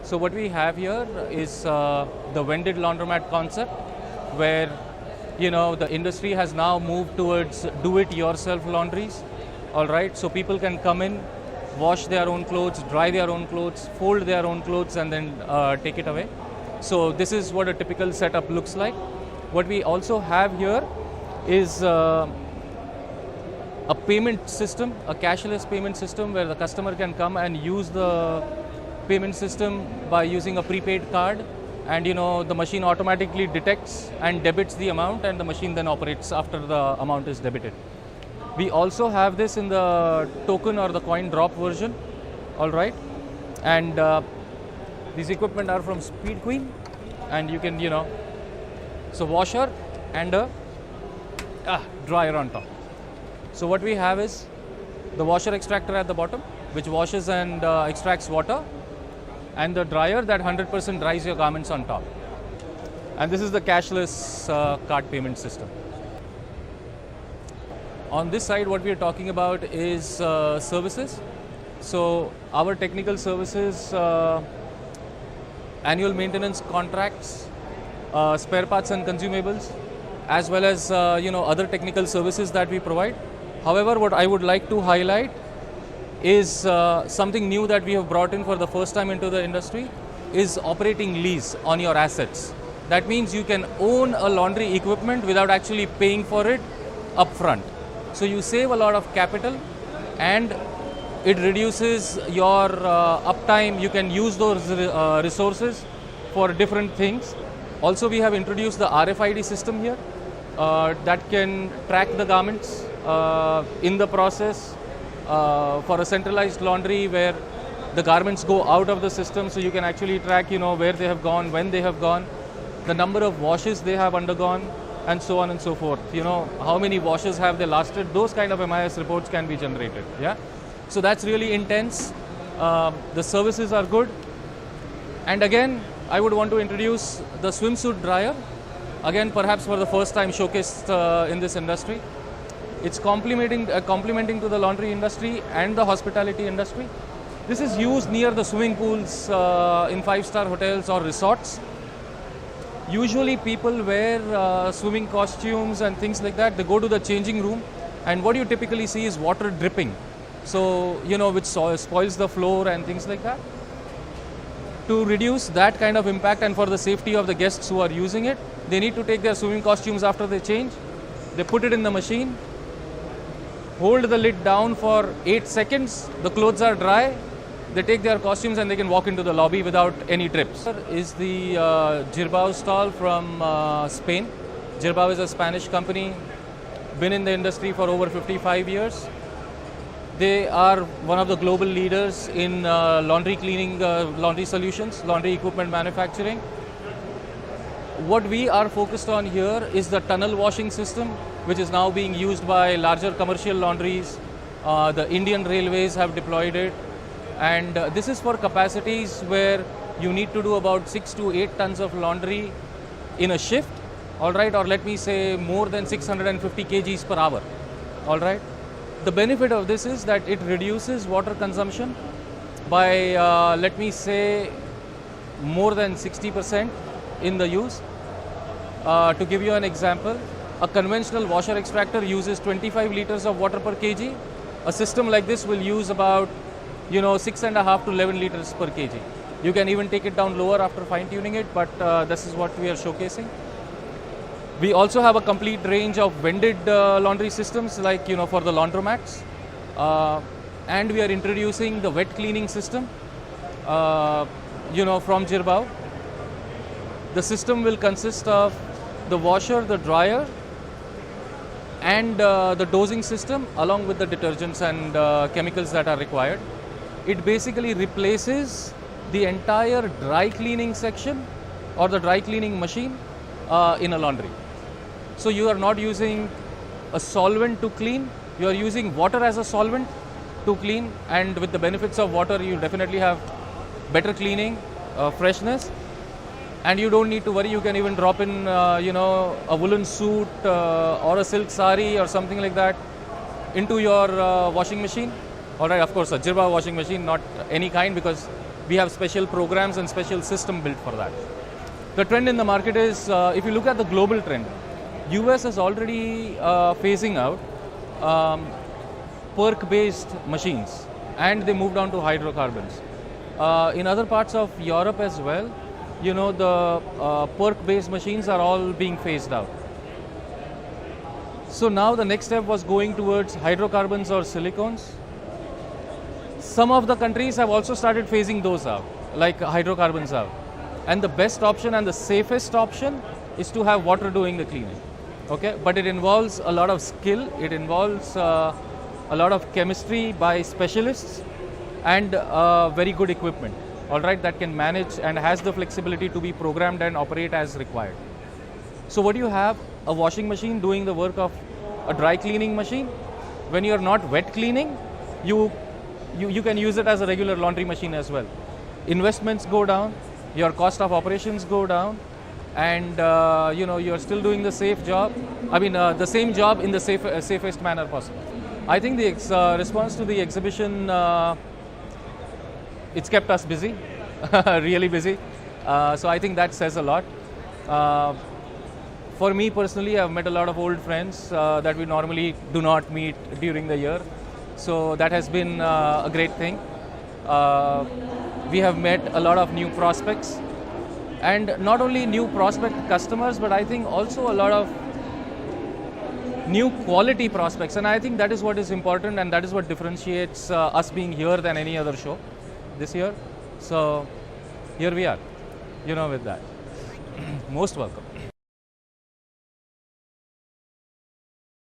So what we have here is the vended laundromat concept, where the industry has now moved towards do-it-yourself laundries. All right, so people can come in, wash their own clothes, dry their own clothes, fold their own clothes, and then take it away. So this is what a typical setup looks like. What we also have here is a payment system, a cashless payment system, where the customer can come and use the payment system by using a prepaid card, and the machine automatically detects and debits the amount, and the machine then operates after the amount is debited. We also have this in the token or the coin drop version, all right, and these equipment are from Speed Queen, and you can so washer and a dryer on top. So what we have is the washer extractor at the bottom, which washes and extracts water, and the dryer that 100% dries your garments on top. And this is the cashless card payment system. On this side, what we are talking about is services. So our technical services, annual maintenance contracts, spare parts and consumables, as well as other technical services that we provide. However, what I would like to highlight is something new that we have brought in for the first time into the industry, is operating lease on your assets. That means you can own a laundry equipment without actually paying for it upfront. So you save a lot of capital, and it reduces your uptime. You can use those resources for different things. Also, we have introduced the RFID system here that can track the garments in the process. For a centralized laundry where the garments go out of the system, so you can actually track where they have gone, when they have gone, the number of washes they have undergone, and so on and so forth. How many washes have they lasted. Those kind of MIS reports can be generated. Yeah, so that's really intense. The services are good. And again, I would want to introduce the swimsuit dryer, again perhaps for the first time showcased in this industry. It's complementing to the laundry industry and the hospitality industry. This is used near the swimming pools in 5-star hotels or resorts. Usually people wear swimming costumes and things like that. They go to the changing room, and what you typically see is water dripping. So, which spoils the floor and things like that. To reduce that kind of impact and for the safety of the guests who are using it, they need to take their swimming costumes after they change. They put it in the machine, hold the lid down for 8 seconds, the clothes are dry, they take their costumes and they can walk into the lobby without any trips. Here is the Girbau stall from Spain. Girbau is a Spanish company, been in the industry for over 55 years. They are one of the global leaders in laundry cleaning, laundry solutions, laundry equipment manufacturing. What we are focused on here is the tunnel washing system, which is now being used by larger commercial laundries. The Indian Railways have deployed it, and this is for capacities where you need to do about 6 to 8 tons of laundry in a shift, all right, or let me say more than 650 kgs per hour, all right. The benefit of this is that it reduces water consumption by let me say more than 60% in the use. To give you an example, a conventional washer extractor uses 25 liters of water per kg. A system like this will use about 6.5 to 11 liters per kg. You can even take it down lower after fine tuning it, but this is what we are showcasing. We also have a complete range of vended laundry systems, like for the laundromats, and we are introducing the wet cleaning system from Girbau. The system will consist of the washer, the dryer, and the dosing system, along with the detergents and chemicals that are required. It basically replaces the entire dry cleaning section or the dry cleaning machine in a laundry. So you are not using a solvent to clean, you are using water as a solvent to clean, and with the benefits of water you definitely have better cleaning, freshness, and you don't need to worry. You can even drop in a woolen suit or a silk sari or something like that into your washing machine. Alright, of course a Girbau washing machine, not any kind, because We have special programs and special system built for that. The trend in the market is, if you look at the global trend, US is already phasing out perk-based machines, and they moved on to hydrocarbons. In other parts of Europe as well, the perk-based machines are all being phased out. So now the next step was going towards hydrocarbons or silicones. Some of the countries have also started phasing those out, like hydrocarbons out. And the best option and the safest option is to have water doing the cleaning. Okay, but it involves a lot of skill, it involves a lot of chemistry by specialists and very good equipment, all right, that can manage and has the flexibility to be programmed and operate as required. So what do you have? A washing machine doing the work of a dry cleaning machine. When you are not wet cleaning, you can use it as a regular laundry machine as well. Investments go down, your cost of operations go down, and you're still doing the safe job. The same job in the safest manner possible. I think the response to the exhibition, it's kept us busy, really busy. So I think that says a lot. For me personally, I've met a lot of old friends that we normally do not meet during the year. So that has been a great thing. We have met a lot of new prospects, and not only new prospect customers, but I think also a lot of new quality prospects. And I think that is what is important, and that is what differentiates us being here than any other show this year. So here we are, with that. Most welcome.